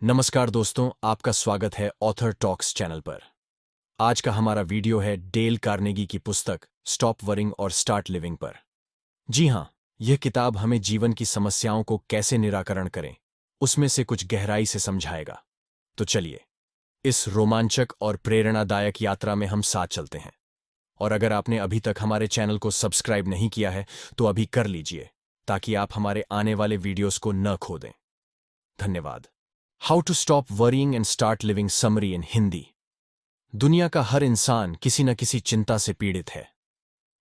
नमस्कार दोस्तों, आपका स्वागत है ऑथर टॉक्स चैनल पर। आज का हमारा वीडियो है डेल कार्नेगी की पुस्तक स्टॉप वरिंग और स्टार्ट लिविंग पर। जी हाँ, यह किताब हमें जीवन की समस्याओं को कैसे निराकरण करें, उसमें से कुछ गहराई से समझाएगा। तो चलिए, इस रोमांचक और प्रेरणादायक यात्रा में हम साथ चलते हैं। और अगर आपने अभी तक हमारे चैनल को सब्सक्राइब नहीं किया है, तो अभी कर लीजिए, ताकि आप हमारे आने वाले वीडियोस को न खो दें। धन्यवाद। How to stop worrying and start living summary in Hindi. दुनिया का हर इंसान किसी न किसी चिंता से पीड़ित है।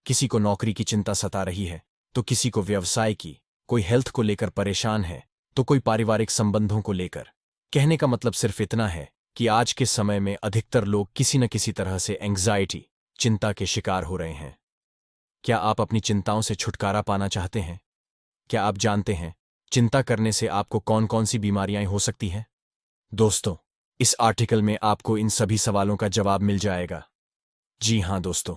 किसी को नौकरी की चिंता सता रही है, तो किसी को व्यवसाय की, कोई हेल्थ को लेकर परेशान है, तो कोई पारिवारिक संबंधों को लेकर। कहने का मतलब सिर्फ इतना है कि आज के समय में अधिकतर लोग किसी न किसी तरह से एंग्जाइटी, चिंता के शिकार हो रहे हैं। क्या आप अपनी चिंताओं से छुटकारा पाना चाहते हैं? क्या आप जानते हैं चिंता करने से आपको कौन कौन सी बीमारियां हो सकती हैं? दोस्तों, इस आर्टिकल में आपको इन सभी सवालों का जवाब मिल जाएगा। जी हाँ दोस्तों,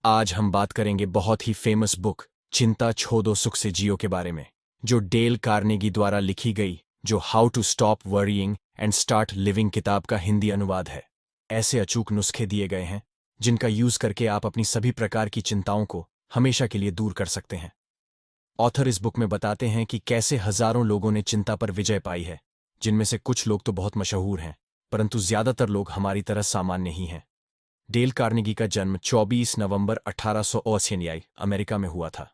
आज हम बात करेंगे बहुत ही फेमस बुक चिंता छोड़ो सुख से जियो के बारे में, जो डेल कार्नेगी द्वारा लिखी गई, जो how to stop worrying and start living किताब का हिंदी अनुवाद है। ऐसे अचूक नुस्खे दिए गए हैं जिनका यूज करके आप अपनी सभी प्रकार की चिंताओं को हमेशा के लिए दूर कर सकते हैं। ऑथर इस बुक में बताते हैं कि कैसे हजारों लोगों ने चिंता पर विजय पाई है, जिनमें से कुछ लोग तो बहुत मशहूर हैं, परंतु ज्यादातर लोग हमारी तरह सामान्य ही हैं। डेल कार्नेगी का जन्म 24 नवंबर 1880 अमेरिका में हुआ था।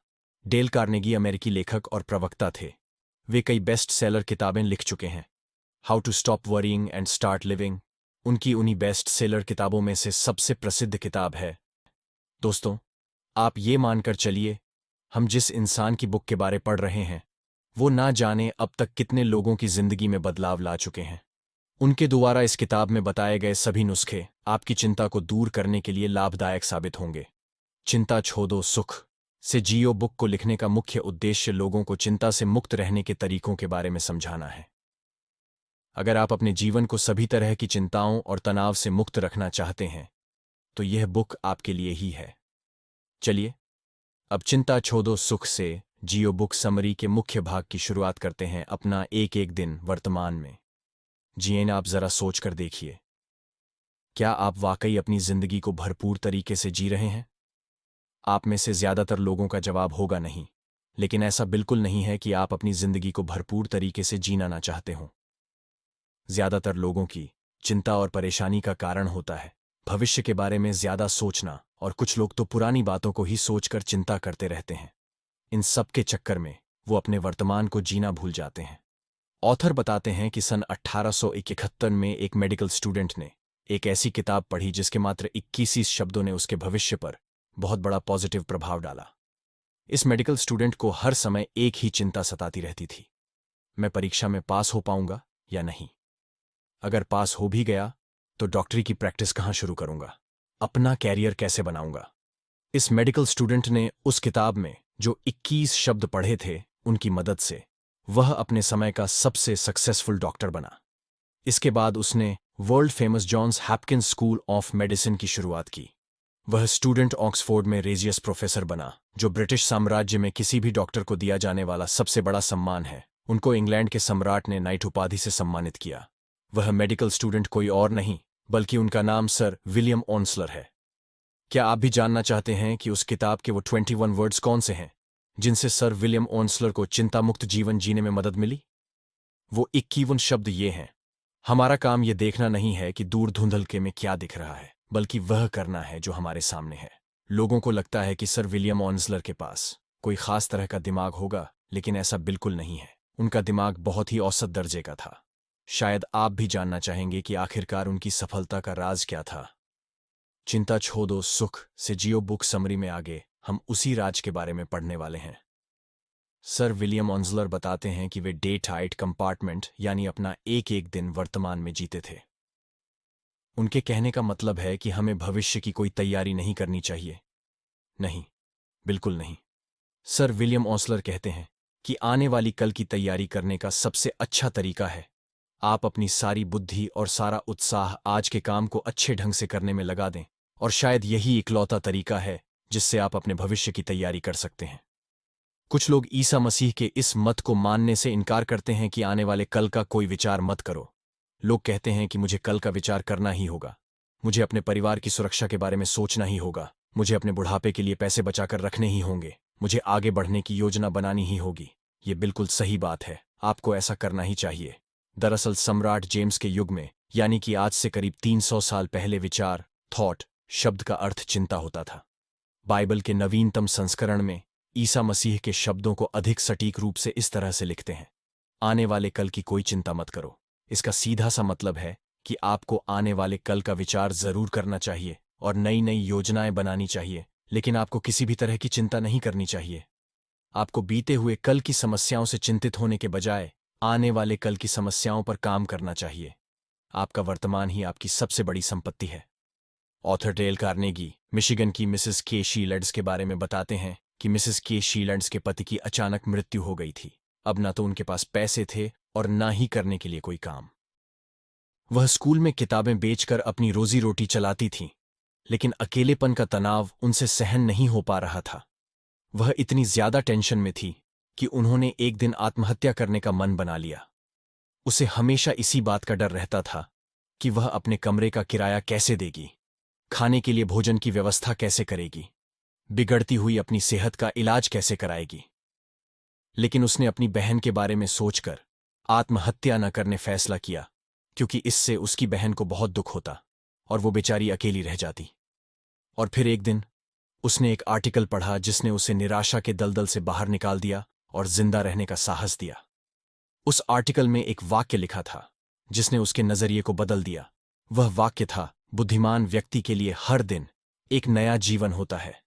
डेल कार्नेगी अमेरिकी लेखक और प्रवक्ता थे। वे कई बेस्ट सेलर किताबें लिख चुके हैं। How to stop worrying and start living उनकी उन्हीं बेस्ट सेलर किताबों में से सबसे प्रसिद्ध किताब है। दोस्तों, आप ये मानकर चलिए, हम जिस इंसान की बुक के बारे पढ़ रहे हैं, वो ना जाने अब तक कितने लोगों की जिंदगी में बदलाव ला चुके हैं। उनके द्वारा इस किताब में बताए गए सभी नुस्खे आपकी चिंता को दूर करने के लिए लाभदायक साबित होंगे। चिंता छोड़ो सुख से जियो बुक को लिखने का मुख्य उद्देश्य लोगों को चिंता से मुक्त रहने के तरीकों के बारे में समझाना है। अगर आप अपने जीवन को सभी तरह की चिंताओं और तनाव से मुक्त रखना चाहते हैं, तो यह बुक आपके लिए ही है। चलिए, अब चिंता छोड़ो सुख से जियो बुक समरी के मुख्य भाग की शुरुआत करते हैं। अपना एक एक दिन वर्तमान में जिए। आप जरा सोच कर देखिए, क्या आप वाकई अपनी जिंदगी को भरपूर तरीके से जी रहे हैं? आप में से ज्यादातर लोगों का जवाब होगा नहीं, लेकिन ऐसा बिल्कुल नहीं है कि आप अपनी जिंदगी को भरपूर तरीके से जीना ना चाहते हों। ज्यादातर लोगों की चिंता और परेशानी का कारण होता है भविष्य के बारे में ज्यादा सोचना, और कुछ लोग तो पुरानी बातों को ही सोचकर चिंता करते रहते हैं। इन सब के चक्कर में वो अपने वर्तमान को जीना भूल जाते हैं। ऑथर बताते हैं कि सन 1871 में एक मेडिकल स्टूडेंट ने एक ऐसी किताब पढ़ी जिसके मात्र 21 ही शब्दों ने उसके भविष्य पर बहुत बड़ा पॉजिटिव प्रभाव डाला। इस मेडिकल स्टूडेंट को हर समय एक ही चिंता सताती रहती थी, मैं परीक्षा में पास हो पाऊंगा या नहीं? अगर पास हो भी गया तो डॉक्टरी की प्रैक्टिस कहां शुरू करूंगा? अपना कैरियर कैसे बनाऊंगा? इस मेडिकल स्टूडेंट ने उस किताब में जो 21 शब्द पढ़े थे, उनकी मदद से वह अपने समय का सबसे सक्सेसफुल डॉक्टर बना। इसके बाद उसने world famous Johns Hopkins school of medicine की शुरुआत की। वह स्टूडेंट ऑक्सफोर्ड में रेजियस प्रोफेसर बना, जो ब्रिटिश साम्राज्य में किसी भी डॉक्टर को दिया जाने वाला सबसे बड़ा सम्मान है। उनको इंग्लैंड के सम्राट ने नाइट उपाधि से सम्मानित किया। वह मेडिकल स्टूडेंट कोई और नहीं, बल्कि उनका नाम सर विलियम ऑन्सलर है। क्या आप भी जानना चाहते हैं कि उस किताब के वो 21 वर्ड्स कौन से हैं जिनसे सर विलियम ऑन्सलर को चिंता मुक्त जीवन जीने में मदद मिली? वो 21 शब्द ये हैं: हमारा काम ये देखना नहीं है कि दूर धुंधलके में क्या दिख रहा है, बल्कि वह करना है जो हमारे सामने है। लोगों को लगता है कि सर विलियम ऑन्सलर के पास कोई खास तरह का दिमाग होगा, लेकिन ऐसा बिल्कुल नहीं है। उनका दिमाग बहुत ही औसत दर्जे का था। शायद आप भी जानना चाहेंगे कि आखिरकार उनकी सफलता का राज क्या था। चिंता छोड़ो सुख से जियो बुक समरी में आगे हम उसी राज के बारे में पढ़ने वाले हैं। सर विलियम ऑन्सलर बताते हैं कि वे डे टाइट कंपार्टमेंट यानी अपना एक एक दिन वर्तमान में जीते थे। उनके कहने का मतलब है कि हमें भविष्य की कोई तैयारी नहीं करनी चाहिए। नहीं, बिल्कुल नहीं। सर विलियम ऑन्सलर कहते हैं कि आने वाली कल की तैयारी करने का सबसे अच्छा तरीका है आप अपनी सारी बुद्धि और सारा उत्साह आज के काम को अच्छे ढंग से करने में लगा दें, और शायद यही इकलौता तरीका है जिससे आप अपने भविष्य की तैयारी कर सकते हैं। कुछ लोग ईसा मसीह के इस मत को मानने से इनकार करते हैं कि आने वाले कल का कोई विचार मत करो, लोग कहते हैं कि मुझे कल का विचार करना ही होगा, मुझे अपने परिवार की सुरक्षा के बारे में सोचना ही होगा, मुझे अपने बुढ़ापे के लिए पैसे बचाकर रखने ही होंगे, मुझे आगे बढ़ने की योजना बनानी ही होगी। ये बिल्कुल सही बात है, आपको ऐसा करना ही चाहिए। दरअसल सम्राट जेम्स के युग में, यानी कि आज से करीब 300 साल पहले, विचार, थॉट शब्द का अर्थ चिंता होता था। बाइबल के नवीनतम संस्करण में ईसा मसीह के शब्दों को अधिक सटीक रूप से इस तरह से लिखते हैं, आने वाले कल की कोई चिंता मत करो। इसका सीधा सा मतलब है कि आपको आने वाले कल का विचार जरूर करना चाहिए और नई नई योजनाएं बनानी चाहिए, लेकिन आपको किसी भी तरह की चिंता नहीं करनी चाहिए। आपको बीते हुए कल की समस्याओं से चिंतित होने के बजाय आने वाले कल की समस्याओं पर काम करना चाहिए। आपका वर्तमान ही आपकी सबसे बड़ी संपत्ति है। ऑथर डेल कार्नेगी मिशिगन की मिसेस के शीलड्स के बारे में बताते हैं कि मिसेस के शीलड्स के पति की अचानक मृत्यु हो गई थी। अब ना तो उनके पास पैसे थे और ना ही करने के लिए कोई काम। वह स्कूल में किताबें बेचकर अपनी रोजी रोटी चलाती थीं, लेकिन अकेलेपन का तनाव उनसे सहन नहीं हो पा रहा था। वह इतनी ज्यादा टेंशन में थी कि उन्होंने एक दिन आत्महत्या करने का मन बना लिया। उसे हमेशा इसी बात का डर रहता था कि वह अपने कमरे का किराया कैसे देगी, खाने के लिए भोजन की व्यवस्था कैसे करेगी, बिगड़ती हुई अपनी सेहत का इलाज कैसे कराएगी। लेकिन उसने अपनी बहन के बारे में सोचकर आत्महत्या न करने फैसला किया, क्योंकि इससे उसकी बहन को बहुत दुख होता और वो बेचारी अकेली रह जाती। और फिर एक दिन उसने एक आर्टिकल पढ़ा जिसने उसे निराशा के दलदल से बाहर निकाल दिया और जिंदा रहने का साहस दिया। उस आर्टिकल में एक वाक्य लिखा था जिसने उसके नजरिए को बदल दिया। वह वाक्य था, बुद्धिमान व्यक्ति के लिए हर दिन एक नया जीवन होता है।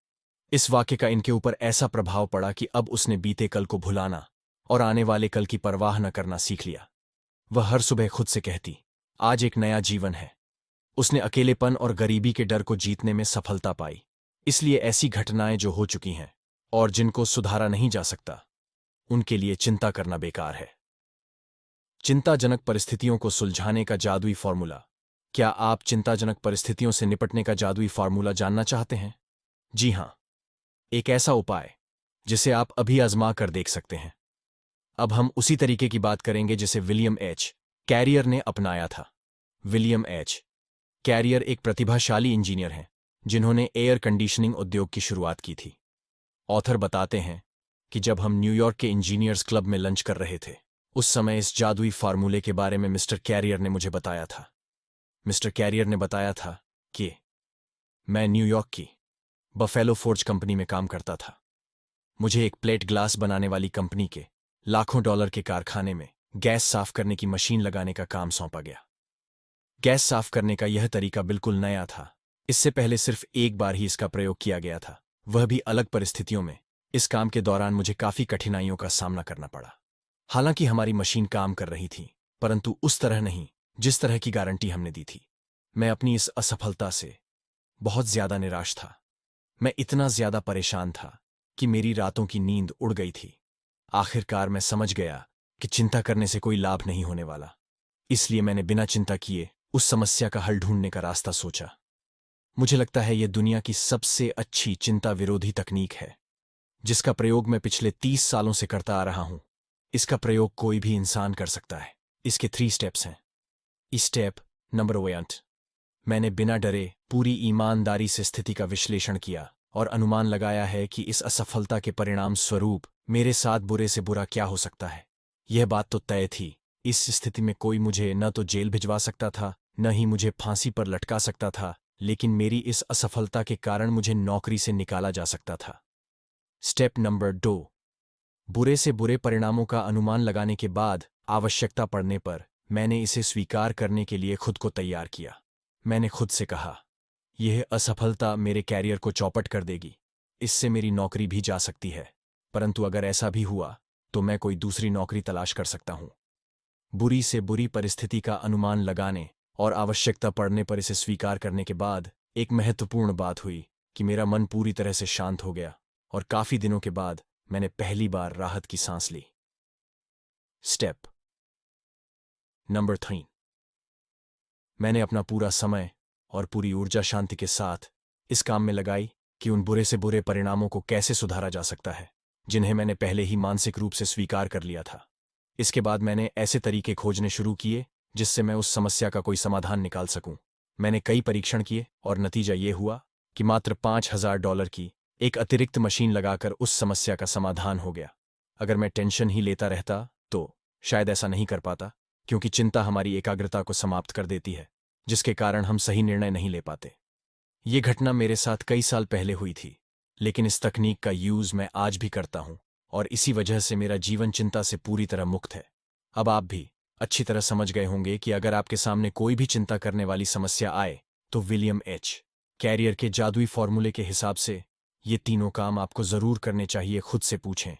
इस वाक्य का इनके ऊपर ऐसा प्रभाव पड़ा कि अब उसने बीते कल को भुलाना और आने वाले कल की परवाह न करना सीख लिया। वह हर सुबह खुद से कहती, आज एक नया जीवन है। उसने अकेलेपन और गरीबी के डर को जीतने में सफलता पाई। इसलिए ऐसी घटनाएं जो हो चुकी हैं और जिनको सुधारा नहीं जा सकता, उनके लिए चिंता करना बेकार है। चिंताजनक परिस्थितियों को सुलझाने का जादुई फॉर्मूला। क्या आप चिंताजनक परिस्थितियों से निपटने का जादुई फॉर्मूला जानना चाहते हैं? जी हां, एक ऐसा उपाय जिसे आप अभी आजमा कर देख सकते हैं। अब हम उसी तरीके की बात करेंगे जिसे विलियम एच कैरियर ने अपनाया था। विलियम एच कैरियर एक प्रतिभाशाली इंजीनियर हैं जिन्होंने एयर कंडीशनिंग उद्योग की शुरुआत की थी। ऑथर बताते हैं कि जब हम न्यूयॉर्क के इंजीनियर्स क्लब में लंच कर रहे थे, उस समय इस जादुई फार्मूले के बारे में मिस्टर कैरियर ने मुझे बताया था। मिस्टर कैरियर ने बताया था कि मैं न्यूयॉर्क की बफेलो फोर्ज कंपनी में काम करता था। मुझे एक प्लेट ग्लास बनाने वाली कंपनी के लाखों डॉलर के कारखाने में गैस साफ करने की मशीन लगाने का काम सौंपा गया। गैस साफ करने का यह तरीका बिल्कुल नया था। इससे पहले सिर्फ एक बार ही इसका प्रयोग किया गया था, वह भी अलग परिस्थितियों में। इस काम के दौरान मुझे काफी कठिनाइयों का सामना करना पड़ा। हालांकि हमारी मशीन काम कर रही थी, परंतु उस तरह नहीं जिस तरह की गारंटी हमने दी थी। मैं अपनी इस असफलता से बहुत ज्यादा निराश था। मैं इतना ज्यादा परेशान था कि मेरी रातों की नींद उड़ गई थी। आखिरकार मैं समझ गया कि चिंता करने से कोई लाभ नहीं होने वाला। इसलिए मैंने बिना चिंता किए उस समस्या का हल ढूंढने का रास्ता सोचा। मुझे लगता है यह दुनिया की सबसे अच्छी चिंता विरोधी तकनीक है, जिसका प्रयोग मैं पिछले 30 सालों से करता आ रहा हूं। इसका प्रयोग कोई भी इंसान कर सकता है। इसके 3 स्टेप्स हैं। स्टेप नंबर 1, मैंने बिना डरे पूरी ईमानदारी से स्थिति का विश्लेषण किया और अनुमान लगाया है कि इस असफलता के परिणाम स्वरूप मेरे साथ बुरे से बुरा क्या हो सकता है। यह बात तो तय थी, इस स्थिति में कोई मुझे न तो जेल भिजवा सकता था, न ही मुझे फांसी पर लटका सकता था, लेकिन मेरी इस असफलता के कारण मुझे नौकरी से निकाला जा सकता था। स्टेप नंबर 2, बुरे से बुरे परिणामों का अनुमान लगाने के बाद आवश्यकता पड़ने पर मैंने इसे स्वीकार करने के लिए खुद को तैयार किया। मैंने खुद से कहा, यह असफलता मेरे कैरियर को चौपट कर देगी, इससे मेरी नौकरी भी जा सकती है, परंतु अगर ऐसा भी हुआ तो मैं कोई दूसरी नौकरी तलाश कर सकता हूं। बुरी से बुरी परिस्थिति का अनुमान लगाने और आवश्यकता पड़ने पर इसे स्वीकार करने के बाद एक महत्वपूर्ण बात हुई कि मेरा मन पूरी तरह से शांत हो गया और काफी दिनों के बाद मैंने पहली बार राहत की सांस ली। स्टेप नंबर 3, मैंने अपना पूरा समय और पूरी ऊर्जा शांति के साथ इस काम में लगाई कि उन बुरे से बुरे परिणामों को कैसे सुधारा जा सकता है जिन्हें मैंने पहले ही मानसिक रूप से स्वीकार कर लिया था। इसके बाद मैंने ऐसे तरीके खोजने शुरू किए जिससे मैं उस समस्या का कोई समाधान निकाल सकूं। मैंने कई परीक्षण किए और नतीजा ये हुआ कि मात्र $5,000 की एक अतिरिक्त मशीन लगाकर उस समस्या का समाधान हो गया। अगर मैं टेंशन ही लेता रहता तो शायद ऐसा नहीं कर पाता, क्योंकि चिंता हमारी एकाग्रता को समाप्त कर देती है, जिसके कारण हम सही निर्णय नहीं ले पाते। ये घटना मेरे साथ कई साल पहले हुई थी, लेकिन इस तकनीक का यूज मैं आज भी करता हूं और इसी वजह से मेरा जीवन चिंता से पूरी तरह मुक्त है। अब आप भी अच्छी तरह समझ गए होंगे कि अगर आपके सामने कोई भी चिंता करने वाली समस्या आए तो विलियम एच कैरियर के जादुई फॉर्मूले के हिसाब से ये तीनों काम आपको जरूर करने चाहिए। खुद से पूछें,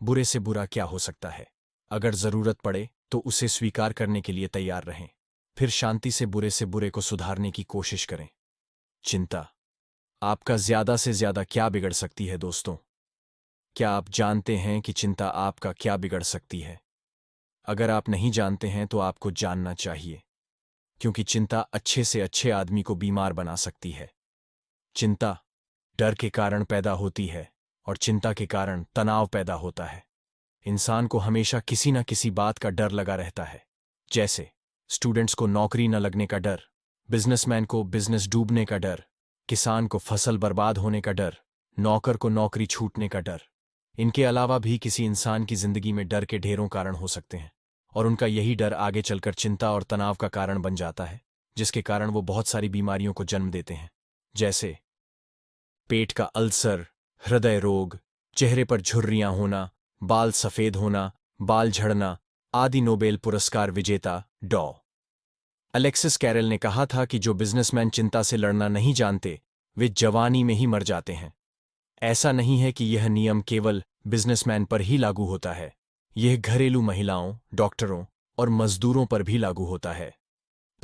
बुरे से बुरा क्या हो सकता है? अगर जरूरत पड़े तो उसे स्वीकार करने के लिए तैयार रहें। फिर शांति से बुरे को सुधारने की कोशिश करें। चिंता आपका ज्यादा से ज्यादा क्या बिगड़ सकती है दोस्तों? क्या आप जानते हैं कि चिंता आपका क्या बिगड़ सकती है? अगर आप नहीं जानते हैं तो आपको जानना चाहिए, क्योंकि चिंता अच्छे से अच्छे आदमी को बीमार बना सकती है। चिंता डर के कारण पैदा होती है और चिंता के कारण तनाव पैदा होता है। इंसान को हमेशा किसी न किसी बात का डर लगा रहता है, जैसे स्टूडेंट्स को नौकरी न लगने का डर, बिजनेसमैन को बिजनेस डूबने का डर, किसान को फसल बर्बाद होने का डर, नौकर को नौकरी छूटने का डर। इनके अलावा भी किसी इंसान की जिंदगी में डर के ढेरों कारण हो सकते हैं और उनका यही डर आगे चलकर चिंता और तनाव का कारण बन जाता है, जिसके कारण वो बहुत सारी बीमारियों को जन्म देते हैं, जैसे पेट का अल्सर, हृदय रोग, चेहरे पर झुर्रियां होना, बाल सफेद होना, बाल झड़ना आदि। नोबेल पुरस्कार विजेता डॉ. अलेक्सिस कैरल ने कहा था कि जो बिजनेसमैन चिंता से लड़ना नहीं जानते वे जवानी में ही मर जाते हैं। ऐसा नहीं है कि यह नियम केवल बिजनेसमैन पर ही लागू होता है, यह घरेलू महिलाओं, डॉक्टरों और मजदूरों पर भी लागू होता है।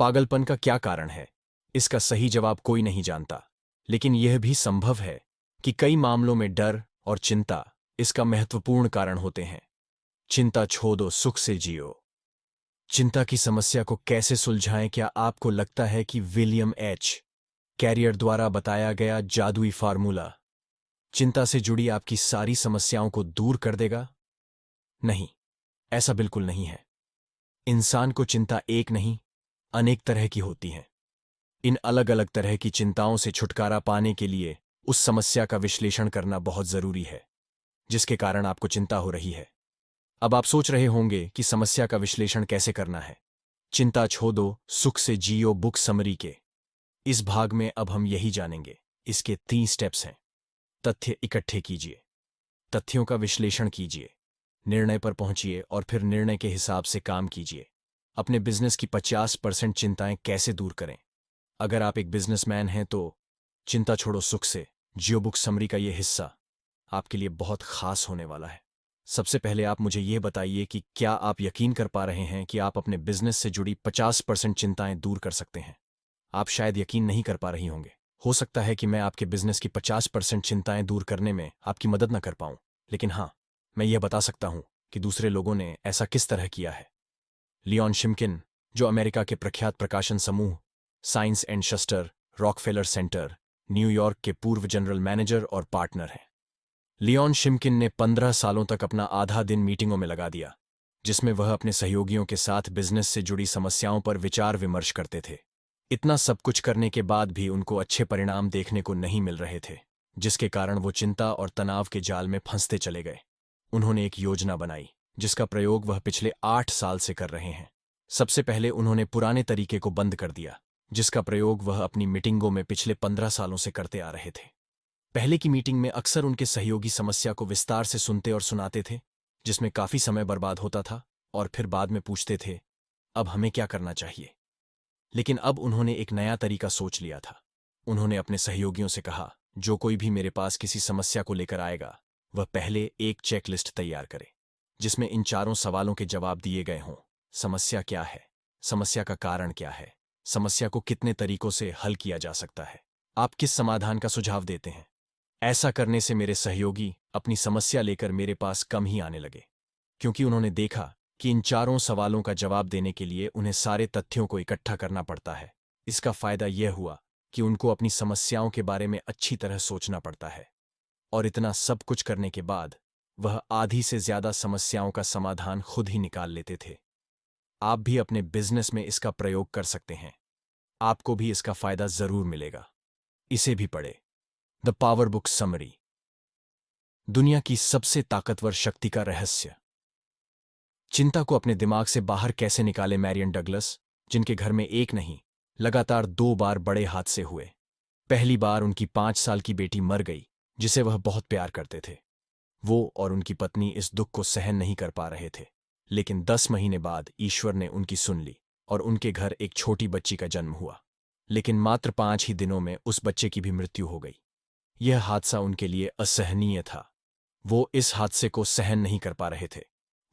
पागलपन का क्या कारण है? इसका सही जवाब कोई नहीं जानता, लेकिन यह भी संभव है कि कई मामलों में डर और चिंता इसका महत्वपूर्ण कारण होते हैं। चिंता छोड़ो, सुख से जियो। चिंता की समस्या को कैसे सुलझाएं? क्या आपको लगता है कि विलियम एच कैरियर द्वारा बताया गया जादुई फार्मूला चिंता से जुड़ी आपकी सारी समस्याओं को दूर कर देगा? नहीं, ऐसा बिल्कुल नहीं है। इंसान को चिंता एक नहीं, अनेक तरह की होती है। इन अलग अलग तरह की चिंताओं से छुटकारा पाने के लिए उस समस्या का विश्लेषण करना बहुत जरूरी है जिसके कारण आपको चिंता हो रही है। अब आप सोच रहे होंगे कि समस्या का विश्लेषण कैसे करना है। चिंता छोड़ो, सुख से जियो बुक समरी के इस भाग में अब हम यही जानेंगे। इसके 3 स्टेप्स हैं। तथ्य इकट्ठे कीजिए, तथ्यों का विश्लेषण कीजिए, निर्णय पर पहुंचिए और फिर निर्णय के हिसाब से काम कीजिए। अपने बिजनेस की 50% चिंताएं कैसे दूर करें? अगर आप एक बिजनेसमैन हैं तो चिंता छोड़ो, सुख से जियो बुक समरी का यह हिस्सा आपके लिए बहुत खास होने वाला है। सबसे पहले आप मुझे यह बताइए कि क्या आप यकीन कर पा रहे हैं कि आप अपने बिजनेस से जुड़ी 50% चिंताएं दूर कर सकते हैं? आप शायद यकीन नहीं कर पा रही होंगे। हो सकता है कि मैं आपके बिजनेस की 50% चिंताएं दूर करने में आपकी मदद न कर पाऊं, लेकिन हाँ, मैं यह बता सकता हूं कि दूसरे लोगों ने ऐसा किस तरह किया है। लियोन शिम्किन, जो अमेरिका के प्रख्यात प्रकाशन समूह साइंस and Schuster Rockefeller Center New York के पूर्व जनरल मैनेजर और पार्टनर हैं। लियोन शिम्किन ने 15 सालों तक अपना आधा दिन मीटिंगों में लगा दिया, जिसमें वह अपने सहयोगियों के साथ बिजनेस से जुड़ी समस्याओं पर विचार विमर्श करते थे। इतना सब कुछ करने के बाद भी उनको अच्छे परिणाम देखने को नहीं मिल रहे थे, जिसके कारण वो चिंता और तनाव के जाल में फंसते चले गए। उन्होंने एक योजना बनाई जिसका प्रयोग वह पिछले 8 साल से कर रहे हैं। सबसे पहले उन्होंने पुराने तरीके को बंद कर दिया, जिसका प्रयोग वह अपनी मीटिंगों में पिछले 15 सालों से करते आ रहे थे। पहले की मीटिंग में अक्सर उनके सहयोगी समस्या को विस्तार से सुनते और सुनाते थे, जिसमें काफी समय बर्बाद होता था, और फिर बाद में पूछते थे, अब हमें क्या करना चाहिए? लेकिन अब उन्होंने एक नया तरीका सोच लिया था। उन्होंने अपने सहयोगियों से कहा, जो कोई भी मेरे पास किसी समस्या को लेकर आएगा, वह पहले एक चेकलिस्ट तैयार करे, जिसमें इन 4 सवालों के जवाब दिए गए हों। समस्या क्या है? समस्या का कारण क्या है? समस्या को कितने तरीकों से हल किया जा सकता है? आप किस समाधान का सुझाव देते हैं? ऐसा करने से मेरे सहयोगी अपनी समस्या लेकर मेरे पास कम ही आने लगे, क्योंकि उन्होंने देखा कि इन 4 सवालों का जवाब देने के लिए उन्हें सारे तथ्यों को इकट्ठा करना पड़ता है। इसका फायदा यह हुआ कि उनको अपनी समस्याओं के बारे में अच्छी तरह सोचना पड़ता है, और इतना सब कुछ करने के बाद वह आधी से ज्यादा समस्याओं का समाधान खुद ही निकाल लेते थे। आप भी अपने बिजनेस में इसका प्रयोग कर सकते हैं। आपको भी इसका फायदा जरूर मिलेगा। इसे भी पढ़े। द पावर बुक समरी, दुनिया की सबसे ताकतवर शक्ति का रहस्य। चिंता को अपने दिमाग से बाहर कैसे निकाले मैरियन डगलस, जिनके घर में एक नहीं लगातार 2 बार बड़े हादसे हुए। पहली बार उनकी 5 साल की बेटी मर गई, जिसे वह बहुत प्यार करते थे। वो और उनकी पत्नी इस दुख को सहन नहीं कर पा रहे थे, लेकिन 10 महीने बाद ईश्वर ने उनकी सुन ली और उनके घर एक छोटी बच्ची का जन्म हुआ। लेकिन मात्र 5 ही दिनों में उस बच्चे की भी मृत्यु हो गई। यह हादसा उनके लिए असहनीय था। वो इस हादसे को सहन नहीं कर पा रहे थे।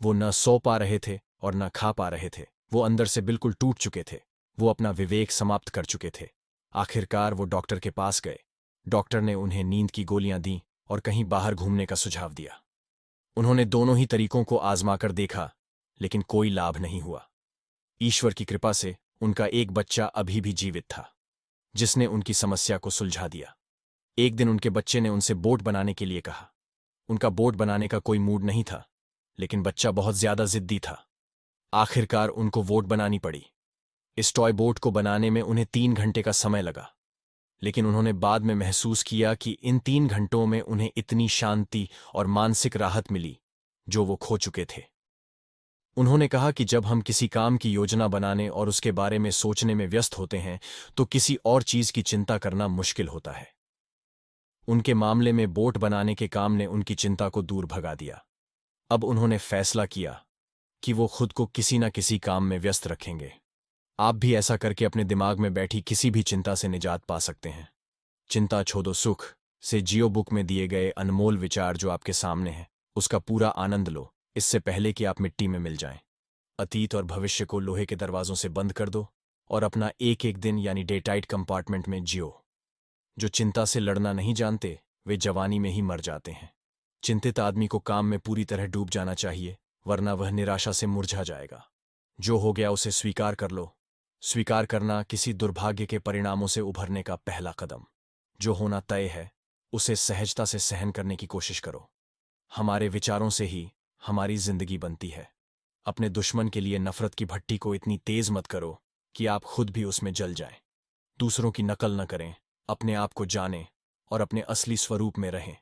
वो न सो पा रहे थे और न खा पा रहे थे। वो अंदर से बिल्कुल टूट चुके थे। वो अपना विवेक समाप्त कर चुके थे। आखिरकार वो डॉक्टर के पास गए। डॉक्टर ने उन्हें नींद की गोलियां दी और कहीं बाहर घूमने का सुझाव दिया। उन्होंने दोनों ही तरीकों को आजमाकर देखा, लेकिन कोई लाभ नहीं हुआ। ईश्वर की कृपा से उनका एक बच्चा अभी भी जीवित था, जिसने उनकी समस्या को सुलझा दिया। एक दिन उनके बच्चे ने उनसे बोट बनाने के लिए कहा। उनका बोट बनाने का कोई मूड नहीं था, लेकिन बच्चा बहुत ज्यादा जिद्दी था। आखिरकार उनको बोट बनानी पड़ी। इस टॉय बोट को बनाने में उन्हें 3 घंटे का समय लगा, लेकिन उन्होंने बाद में महसूस किया कि इन 3 घंटों में उन्हें इतनी शांति और मानसिक राहत मिली जो वो खो चुके थे। उन्होंने कहा कि जब हम किसी काम की योजना बनाने और उसके बारे में सोचने में व्यस्त होते हैं, तो किसी और चीज की चिंता करना मुश्किल होता है। उनके मामले में बोट बनाने के काम ने उनकी चिंता को दूर भगा दिया। अब उन्होंने फैसला किया कि वो खुद को किसी न किसी काम में व्यस्त रखेंगे। आप भी ऐसा करके अपने दिमाग में बैठी किसी भी चिंता से निजात पा सकते हैं। चिंता छोड़ो सुख से जियो बुक में दिए गए अनमोल विचार जो आपके सामने हैं, उसका पूरा आनंद लो, इससे पहले कि आप मिट्टी में मिल जाएं। अतीत और भविष्य को लोहे के दरवाजों से बंद कर दो और अपना एक एक दिन यानी डे टाइट कंपार्टमेंट में जियो। जो चिंता से लड़ना नहीं जानते, वे जवानी में ही मर जाते हैं। चिंतित आदमी को काम में पूरी तरह डूब जाना चाहिए, वरना वह निराशा से मुरझा जाएगा। जो हो गया उसे स्वीकार कर लो। स्वीकार करना किसी दुर्भाग्य के परिणामों से उभरने का पहला कदम। जो होना तय है, उसे सहजता से सहन करने की कोशिश करो। हमारे विचारों से ही हमारी जिंदगी बनती है। अपने दुश्मन के लिए नफरत की भट्टी को इतनी तेज मत करो कि आप खुद भी उसमें जल जाएं। दूसरों की नकल न करें, अपने आप को जानें और अपने असली स्वरूप में रहें।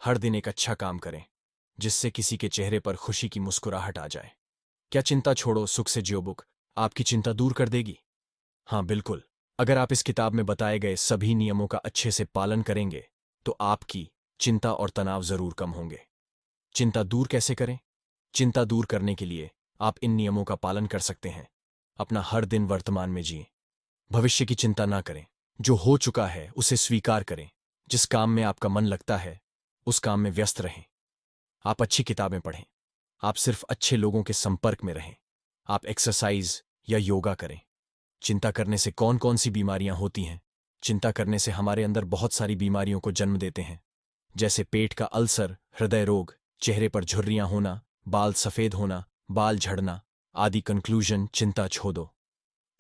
हर दिन एक अच्छा काम करें, जिससे किसी के चेहरे पर खुशी की मुस्कुराहट आ जाए। क्या चिंता छोड़ो सुख से जियो बुक आपकी चिंता दूर कर देगी? हाँ, बिल्कुल। अगर आप इस किताब में बताए गए सभी नियमों का अच्छे से पालन करेंगे, तो आपकी चिंता और तनाव जरूर कम होंगे। चिंता दूर कैसे करें? चिंता दूर करने के लिए आप इन नियमों का पालन कर सकते हैं। अपना हर दिन वर्तमान में जिएं। भविष्य की चिंता ना करें। जो हो चुका है उसे स्वीकार करें। जिस काम में आपका मन लगता है, उस काम में व्यस्त रहें। आप अच्छी किताबें पढ़ें। आप सिर्फ अच्छे लोगों के संपर्क में रहें। आप एक्सरसाइज या योगा करें। चिंता करने से कौन कौन सी बीमारियां होती हैं? चिंता करने से हमारे अंदर बहुत सारी बीमारियों को जन्म देते हैं, जैसे पेट का अल्सर, हृदय रोग, चेहरे पर झुर्रियां होना, बाल सफेद होना, बाल झड़ना आदि। कंक्लूजन, चिंता छोड़ो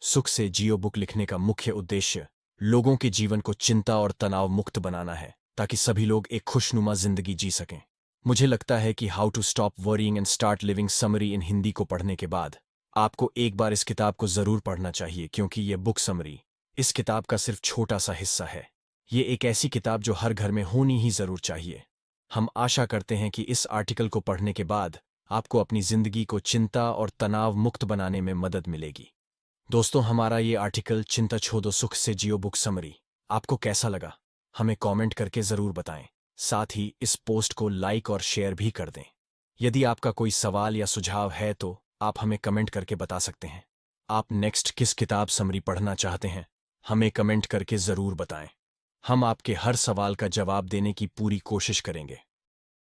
सुख से जियो बुक लिखने का मुख्य उद्देश्य लोगों के जीवन को चिंता और तनाव मुक्त बनाना है, ताकि सभी लोग एक खुशनुमा जिंदगी जी सकें। मुझे लगता है कि how to stop worrying and start living summary in Hindi को पढ़ने के बाद आपको एक बार इस किताब को जरूर पढ़ना चाहिए, क्योंकि यह बुक समरी इस किताब का सिर्फ छोटा सा हिस्सा है। ये एक ऐसी किताब जो हर घर में होनी ही जरूर चाहिए। हम आशा करते हैं कि इस आर्टिकल को पढ़ने के बाद आपको अपनी जिंदगी को चिंता और तनाव मुक्त बनाने में मदद मिलेगी। दोस्तों, हमारा ये आर्टिकल चिंता छोड़ो सुख से जियो बुक समरी आपको कैसा लगा? हमें कमेंट करके जरूर बताएं। साथ ही इस पोस्ट को लाइक और शेयर भी कर दें। यदि आपका कोई सवाल या सुझाव है तो आप हमें कमेंट करके बता सकते हैं। आप नेक्स्ट किस किताब समरी पढ़ना चाहते हैं, हमें कमेंट करके जरूर बताएं। हम आपके हर सवाल का जवाब देने की पूरी कोशिश करेंगे।